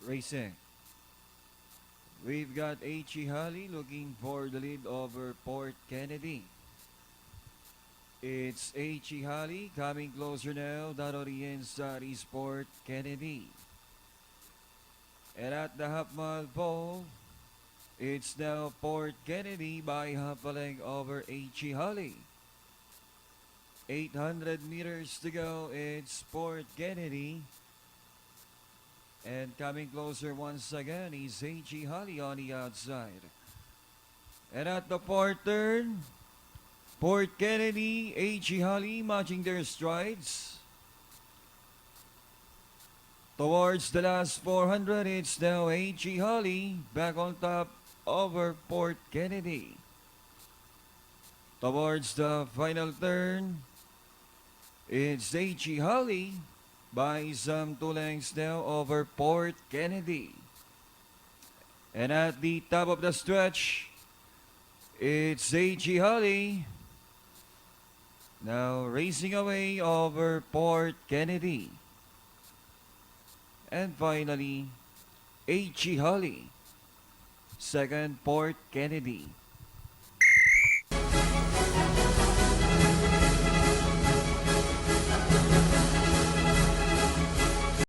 racing. We've got H.E. Halley looking for the lead over Port Kennedy. It's H.E. Halley coming closer now. That on the inside is Port Kennedy. And at the half mile pole, it's now Port Kennedy by half a length over H.E. Halley. 800 meters to go. It's Port Kennedy. And coming closer once again is H.E. Halley on the outside. And at the fourth turn, Port Kennedy, H.E. Halley matching their strides. Towards the last 400, it's now H.E. Halley back on top over Port Kennedy. Towards the final turn, it's H.E. Halley by some 2 lengths now over Port Kennedy. And at the top of the stretch, it's H.E. Halley now racing away over Port Kennedy. And finally, H.E. Halley, second Port Kennedy.